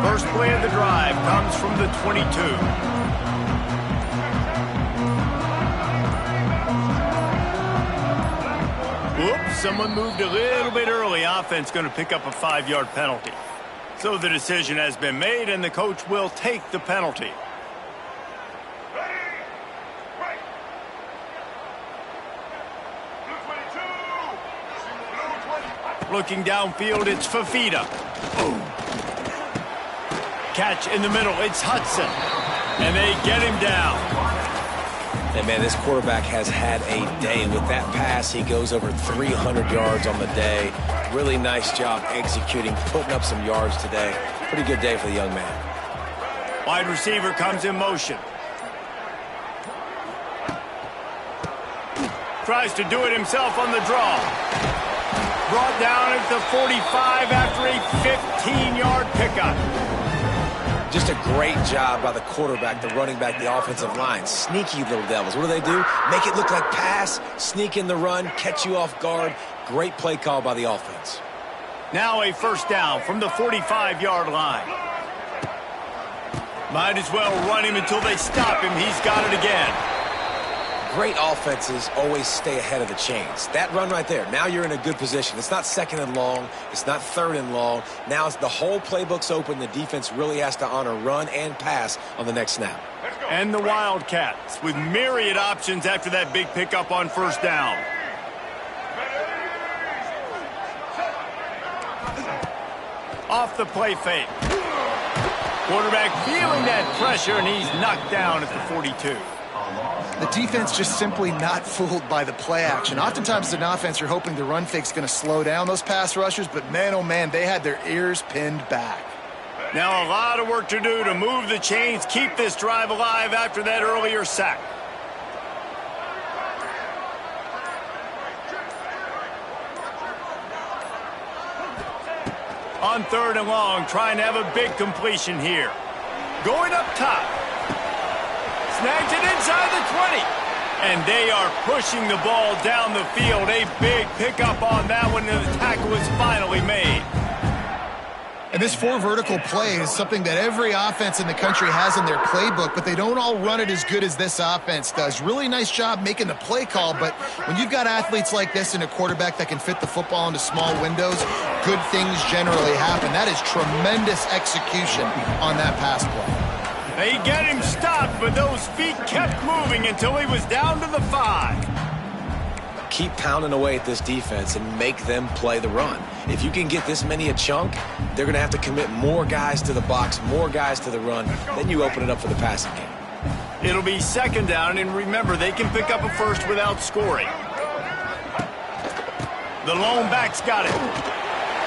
First play of the drive comes from the 22. Oops, someone moved a little bit early. Offense going to pick up a 5-yard penalty. So the decision has been made, and the coach will take the penalty. Looking downfield, it's Fafita. catch in the middle. It's Hudson. And they get him down. And, man, this quarterback has had a day. With that pass, he goes over 300 yards on the day. Really nice job executing, putting up some yards today. Pretty good day for the young man. Wide receiver comes in motion. Tries to do it himself on the draw. Brought down at the 45 after a 15-yard pickup. Just a great job by the quarterback, the running back, the offensive line. Sneaky little devils. What do? Make it look like pass, sneak in the run, catch you off guard. Great play call by the offense. Now a first down from the 45-yard line. Might as well run him until they stop him. He's got it again. Great offenses always stay ahead of the chains. That run right there, now you're in a good position. It's not second and long. It's not third and long. Now the whole playbook's open. The defense really has to honor run and pass on the next snap. And the Wildcats with myriad options after that big pickup on first down. Off the play fake. Quarterback feeling that pressure, and he's knocked down at the 42. The defense just simply not fooled by the play action. Oftentimes as an offense, you're hoping the run fake's going to slow down those pass rushers, but man, oh man, they had their ears pinned back. Now a lot of work to do to move the chains, keep this drive alive after that earlier sack. On third and long, trying to have a big completion here. Going up top. Snags it inside the 20. And they are pushing the ball down the field. A big pickup on that one, and the tackle was finally made. And this four vertical play is something that every offense in the country has in their playbook, but they don't all run it as good as this offense does. Really nice job making the play call, but when you've got athletes like this and a quarterback that can fit the football into small windows, good things generally happen. That is tremendous execution on that pass play. They get him stopped, but those feet kept moving until he was down to the 5. Keep pounding away at this defense and make them play the run. If you can get this many a chunk, they're going to have to commit more guys to the box, more guys to the run. Then you open it up for the passing game. It'll be second down, and remember, they can pick up a first without scoring. The lone back's got it.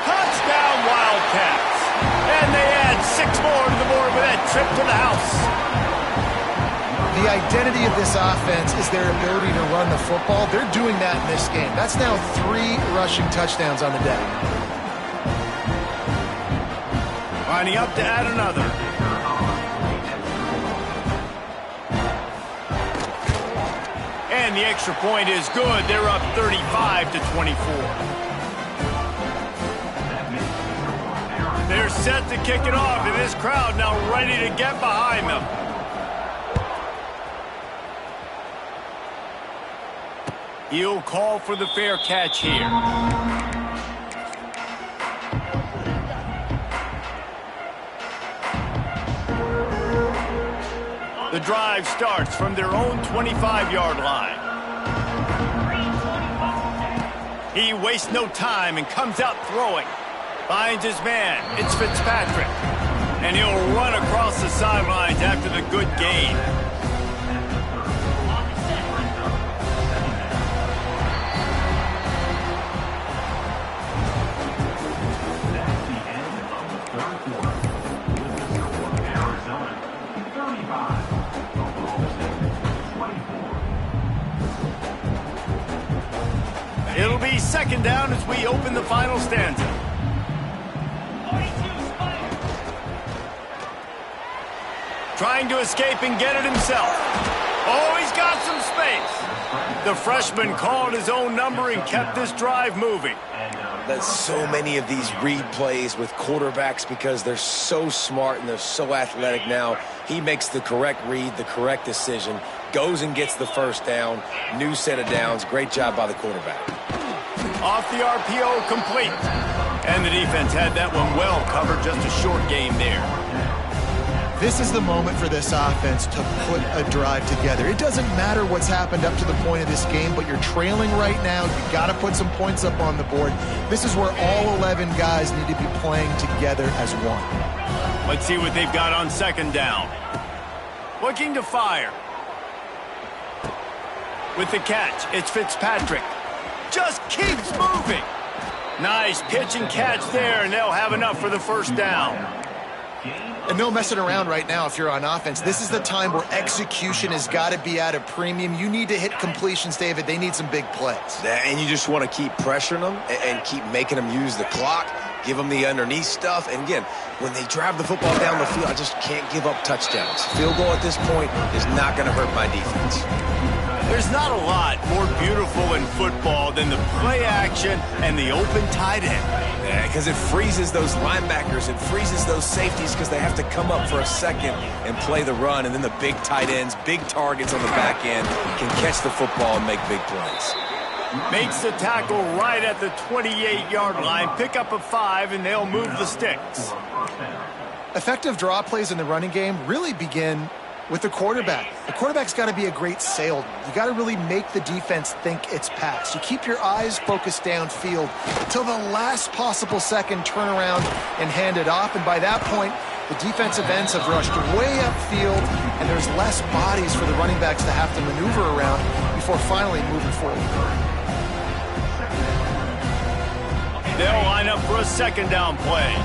Touchdown, Wildcats. And they add 6 more to the board with that trip to the house. The identity of this offense is their ability to run the football. They're doing that in this game. That's now 3 rushing touchdowns on the day. Lining up to add another. And the extra point is good. They're up 35-24. They're set to kick it off, and this crowd now ready to get behind them. He'll call for the fair catch here. The drive starts from their own 25-yard line. He wastes no time and comes out throwing. Finds his man. It's Fitzpatrick. And he'll run across the sidelines after the good gain. It'll be second down as we open the final stanza. Trying to escape and get it himself. Oh, he's got some space. The freshman called his own number and kept this drive moving. There's so many of these read plays with quarterbacks because they're so smart and they're so athletic now. He makes the correct read, the correct decision, goes and gets the first down, new set of downs. Great job by the quarterback. Off the RPO, complete. And the defense had that one well covered, just a short game there. This is the moment for this offense to put a drive together. It doesn't matter what's happened up to the point of this game, but you're trailing right now. You've got to put some points up on the board. This is where all 11 guys need to be playing together as one. Let's see what they've got on second down. Looking to fire. With the catch, it's Fitzpatrick. Just keeps moving. Nice pitch and catch there, and they'll have enough for the first down. And no messing around right now if you're on offense. This is the time where execution has got to be at a premium. You need to hit completions, David. They need some big plays. And you just want to keep pressuring them and keep making them use the clock, give them the underneath stuff. And again, when they drive the football down the field, I just can't give up touchdowns. Field goal at this point is not going to hurt my defense. There's not a lot more beautiful in football than the play action and the open tight end. Because it freezes those linebackers, it freezes those safeties because they have to come up for a second and play the run, and then the big tight ends, big targets on the back end can catch the football and make big plays. Makes the tackle right at the 28-yard line, pick up a 5, and they'll move the sticks. Effective draw plays in the running game really begin with the quarterback. The quarterback's got to be a great salesman. You got to really make the defense think it's pass. You keep your eyes focused downfield until the last possible second, turn around and hand it off. And by that point, the defensive ends have rushed way upfield, and there's less bodies for the running backs to have to maneuver around before finally moving forward. They'll line up for a second down play.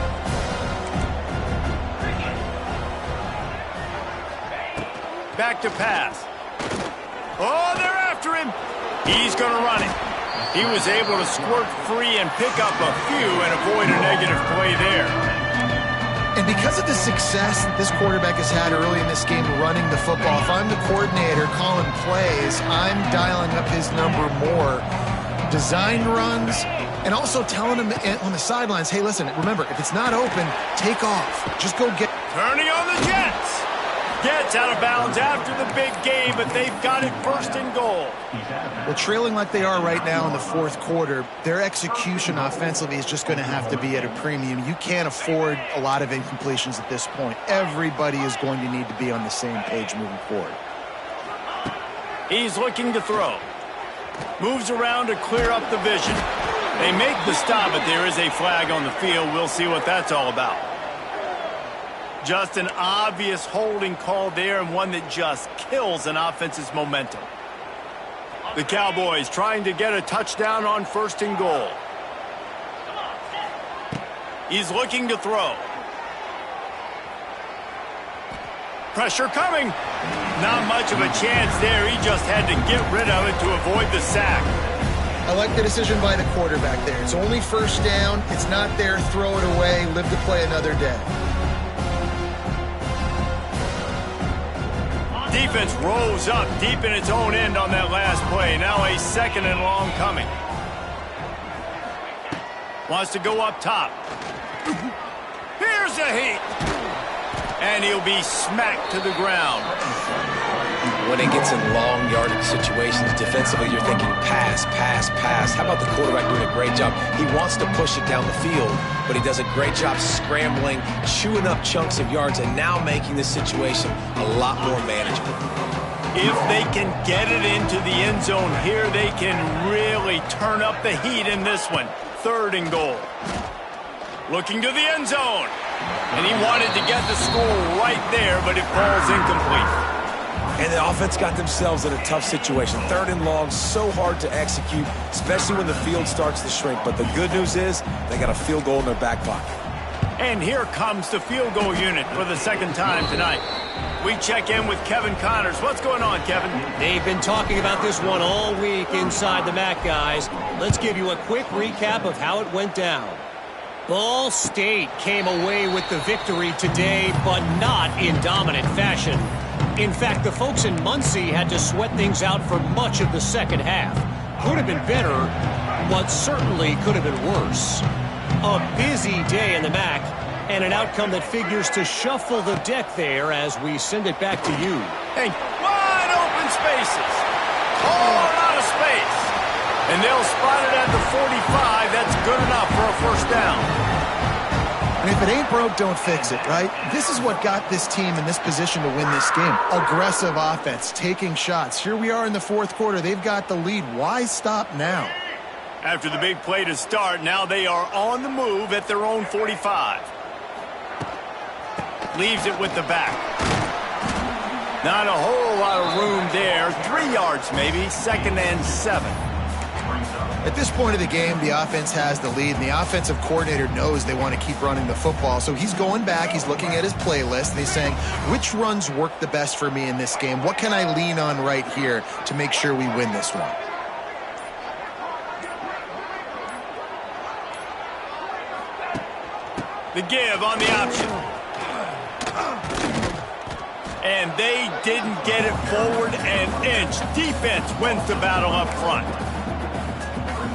Back to pass. Oh, they're after him. He's going to run it. He was able to squirt free and pick up a few and avoid a negative play there. And because of the success that this quarterback has had early in this game running the football, if I'm the coordinator calling plays, I'm dialing up his number more. Designed runs, and also telling him on the sidelines, hey, listen, remember, if it's not open, take off. Just go get... Turning on the Jets. Gets out of bounds after the big game, but they've got it first and goal. Well, trailing like they are right now in the fourth quarter, their execution offensively is just going to have to be at a premium. You can't afford a lot of incompletions at this point. Everybody is going to need to be on the same page moving forward. He's looking to throw. Moves around to clear up the vision. They make the stop, but there is a flag on the field. We'll see what that's all about. Just an obvious holding call there, and one that just kills an offense's momentum. The Cowboys trying to get a touchdown on first and goal. He's looking to throw. Pressure coming. Not much of a chance there. He just had to get rid of it to avoid the sack. I like the decision by the quarterback there. It's only first down. It's not there. Throw it away. Live to play another day. Defense rose up deep in its own end on that last play. Now a second and long coming. Wants to go up top. Here's a heat. And he'll be smacked to the ground. When it gets in long yardage situations, defensively, you're thinking pass, pass, pass. How about the quarterback doing a great job? He wants to push it down the field, but he does a great job scrambling, chewing up chunks of yards, and now making the situation a lot more manageable. If they can get it into the end zone here, they can really turn up the heat in this one. Third and goal. Looking to the end zone. And he wanted to get the score right there, but it falls incomplete. And the offense got themselves in a tough situation. Third and long, so hard to execute, especially when the field starts to shrink. But the good news is they got a field goal in their back pocket. And here comes the field goal unit for the second time tonight. We check in with Kevin Connors. What's going on, Kevin? They've been talking about this one all week inside the MAC, guys. Let's give you a quick recap of how it went down. Ball State came away with the victory today, but not in dominant fashion. In fact, the folks in Muncie had to sweat things out for much of the second half. Could have been better, but certainly could have been worse. A busy day in the MAC, and an outcome that figures to shuffle the deck there as we send it back to you. Hey, wide open spaces. All out of space. And they'll spot it at the 45. That's good enough for a first down. And if it ain't broke, don't fix it, right? This is what got this team in this position to win this game. Aggressive offense, taking shots. Here we are in the fourth quarter. They've got the lead. Why stop now? After the big play to start, now they are on the move at their own 45. leaves it with the back. Not a whole lot of room there. 3 yards maybe, 2nd and 7. At this point of the game, the offense has the lead, and the offensive coordinator knows they want to keep running the football. So he's going back, he's looking at his playlist, and he's saying, which runs work the best for me in this game? What can I lean on right here to make sure we win this one? The give on the option. And they didn't get it forward an inch. Defense wins the battle up front.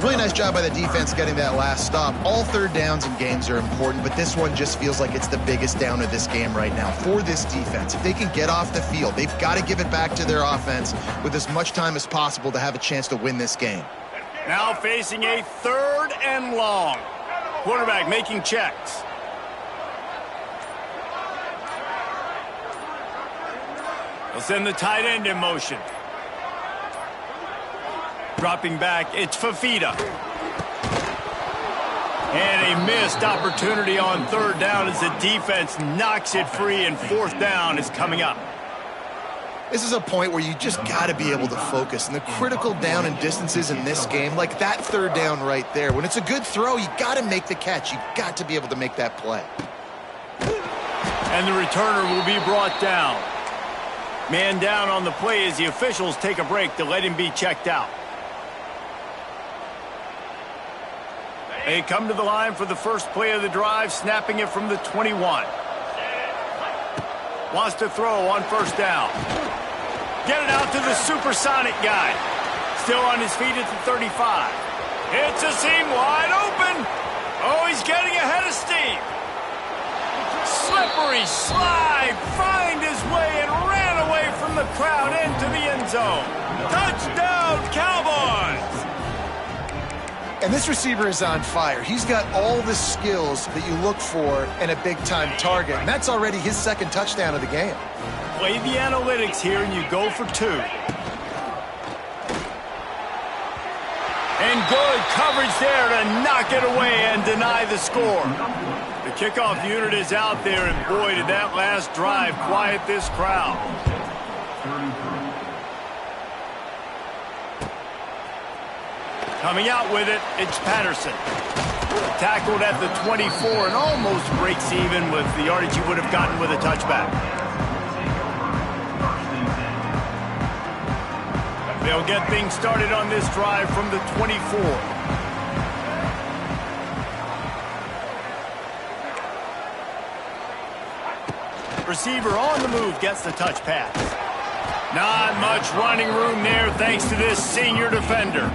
Really nice job by the defense getting that last stop. All third downs in games are important, but this one just feels like it's the biggest down of this game right now for this defense. If they can get off the field, they've got to give it back to their offense with as much time as possible to have a chance to win this game. Now facing a 3rd and long. Quarterback making checks. They'll send the tight end in motion. Dropping back, it's Fafita. And a missed opportunity on 3rd down as the defense knocks it free, and 4th down is coming up. This is a point where you just got to be able to focus. And the critical down and distances in this game, like that 3rd down right there, when it's a good throw, you got to make the catch. You got to be able to make that play. And the returner will be brought down. Man down on the play as the officials take a break to let him be checked out. They come to the line for the first play of the drive, snapping it from the 21. Wants to throw on 1st down. Get it out to the supersonic guy. Still on his feet at the 35. It's a seam wide open. Oh, he's getting ahead of steam. Slippery slide, find his way and ran away from the crowd into the end zone. Touchdown, Cowboys! And this receiver is on fire. He's got all the skills that you look for in a big-time target, and that's already his 2nd touchdown of the game. Play the analytics here, and you go for 2. And good coverage there to knock it away and deny the score. The kickoff unit is out there, and boy, did that last drive quiet this crowd. Coming out with it, it's Patterson. Tackled at the 24 and almost breaks even with the yardage he would have gotten with a touchback. They'll get things started on this drive from the 24. Receiver on the move gets the touch pass. Not much running room there thanks to this senior defender.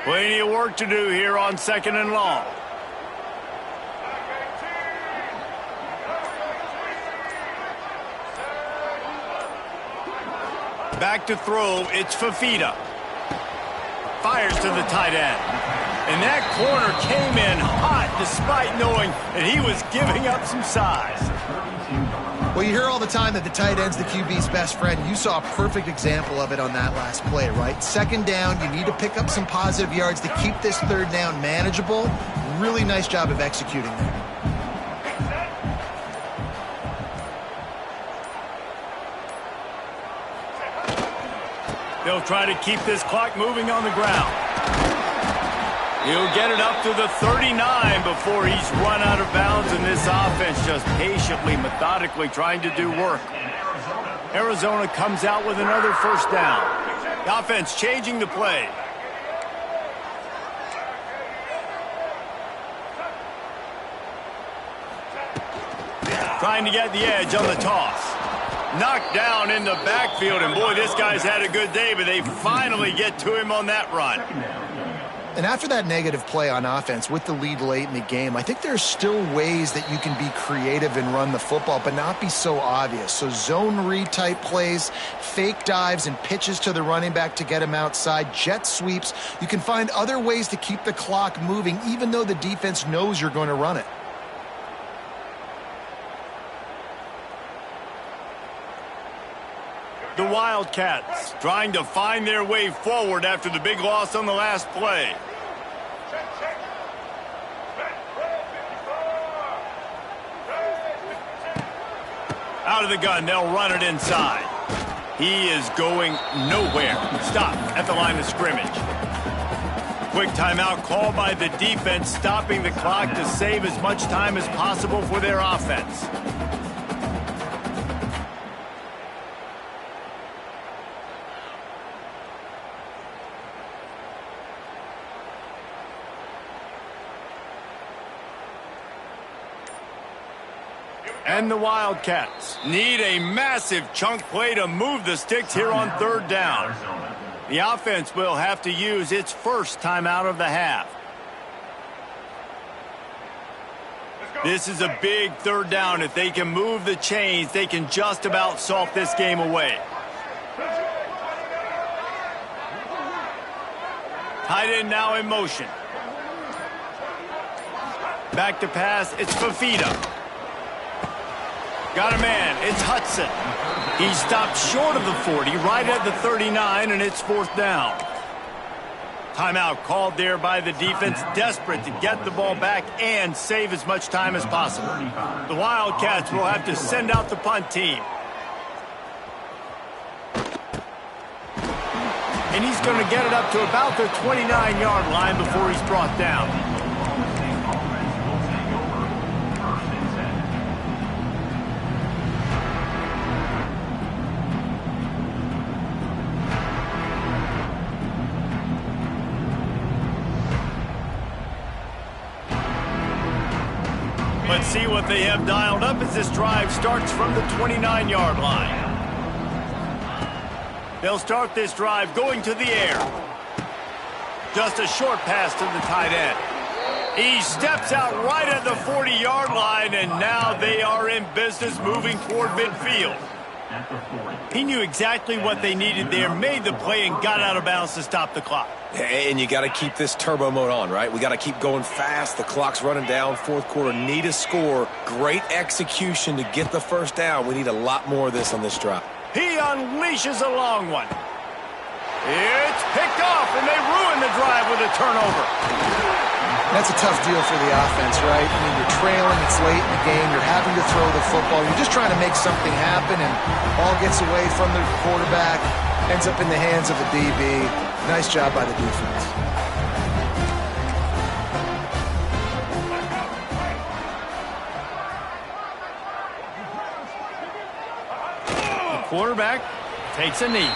Plenty of work to do here on 2nd and long. Back to throw, it's Fafita. Fires to the tight end. And that corner came in hot despite knowing that he was giving up some size. Well, you hear all the time that the tight end's the QB's best friend. You saw a perfect example of it on that last play, right? 2nd down, you need to pick up some positive yards to keep this 3rd down manageable. Really nice job of executing there. They'll try to keep this clock moving on the ground. He'll get it up to the 39 before he's run out of bounds, and this offense just patiently, methodically trying to do work. Arizona comes out with another 1st down. The offense changing the play. Trying to get the edge on the toss. Knocked down in the backfield, and boy, this guy's had a good day, but they finally get to him on that run. And after that negative play on offense with the lead late in the game, I think there's still ways that you can be creative and run the football, but not be so obvious. So zone read type plays, fake dives and pitches to the running back to get him outside, jet sweeps. You can find other ways to keep the clock moving, even though the defense knows you're going to run it. The Wildcats trying to find their way forward after the big loss on the last play. Out of the gun, they'll run it inside. He is going nowhere. Stop at the line of scrimmage. Quick timeout called by the defense, stopping the clock to save as much time as possible for their offense. And the Wildcats need a massive chunk play to move the sticks here on third down. The offense will have to use its first timeout of the half. This is a big third down. If they can move the chains, they can just about salt this game away. Tight end now in motion. Back to pass, it's Fafita. Got a man, it's Hudson. He stopped short of the 40, right at the 39, and it's fourth down. Timeout called there by the defense, desperate to get the ball back and save as much time as possible. The Wildcats will have to send out the punt team. And he's going to get it up to about the 29-yard line before he's brought down. Let's see what they have dialed up as this drive starts from the 29-yard line. They'll start this drive going to the air. Just a short pass to the tight end. He steps out right at the 40-yard line, and now they are in business moving toward midfield. He knew exactly what they needed there, made the play, and got out of bounds to stop the clock. And you got to keep this turbo mode on, right? We got to keep going fast. The clock's running down. Fourth quarter, need a score. Great execution to get the first down. We need a lot more of this on this drive. He unleashes a long one. It's picked off, and they ruin the drive with a turnover. That's a tough deal for the offense, right? I mean, you're trailing, it's late in the game, you're having to throw the football, you're just trying to make something happen, and ball gets away from the quarterback, ends up in the hands of the DB. Nice job by the defense. The quarterback takes a knee.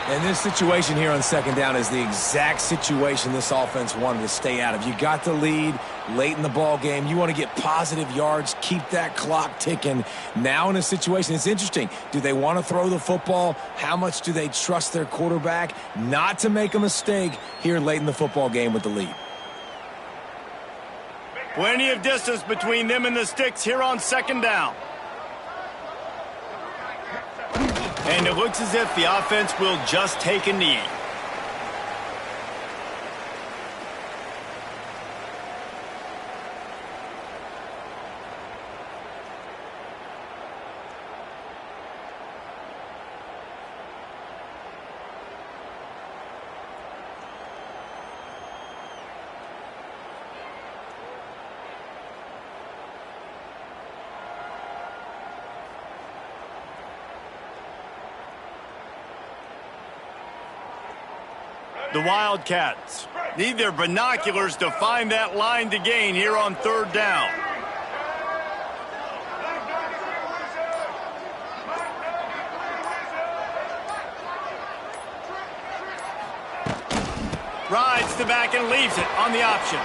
And this situation here on second down is the exact situation this offense wanted to stay out of. You got the lead late in the ball game. You want to get positive yards, keep that clock ticking. Now in a situation, it's interesting. Do they want to throw the football? How much do they trust their quarterback not to make a mistake here late in the football game with the lead? Plenty of distance between them and the sticks here on second down. And it looks as if the offense will just take a knee. The Wildcats need their binoculars to find that line to gain here on third down. Rides the back and leaves it on the option.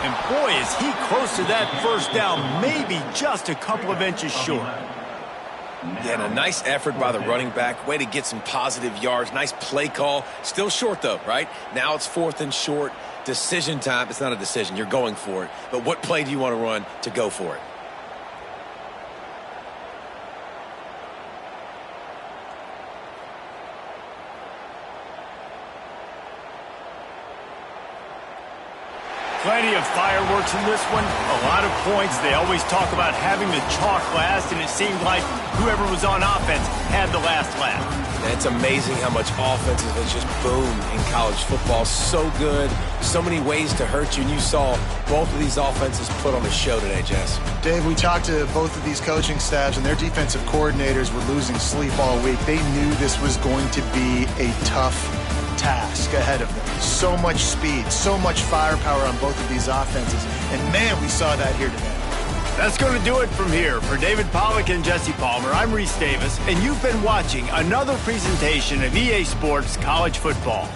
And boy, is he close to that first down, maybe just a couple of inches short. Yeah, and a nice effort by the running back. Way to get some positive yards. Nice play call. Still short, though, right? Now it's fourth and short. Decision time. It's not a decision. You're going for it. But what play do you want to run to go for it? Plenty of fireworks in this one, a lot of points. They always talk about having the chalk last, and it seemed like whoever was on offense had the last laugh. And it's amazing how much offense has just boomed in college football. So good, so many ways to hurt you, and you saw both of these offenses put on a show today, Jess. Dave, we talked to both of these coaching staffs, and their defensive coordinators were losing sleep all week. They knew this was going to be a tough task ahead of them. So much speed, so much firepower on both of these offenses. And man, we saw that here today. That's going to do it from here. For David Pollack and Jesse Palmer, I'm Reese Davis, and you've been watching another presentation of EA Sports College Football.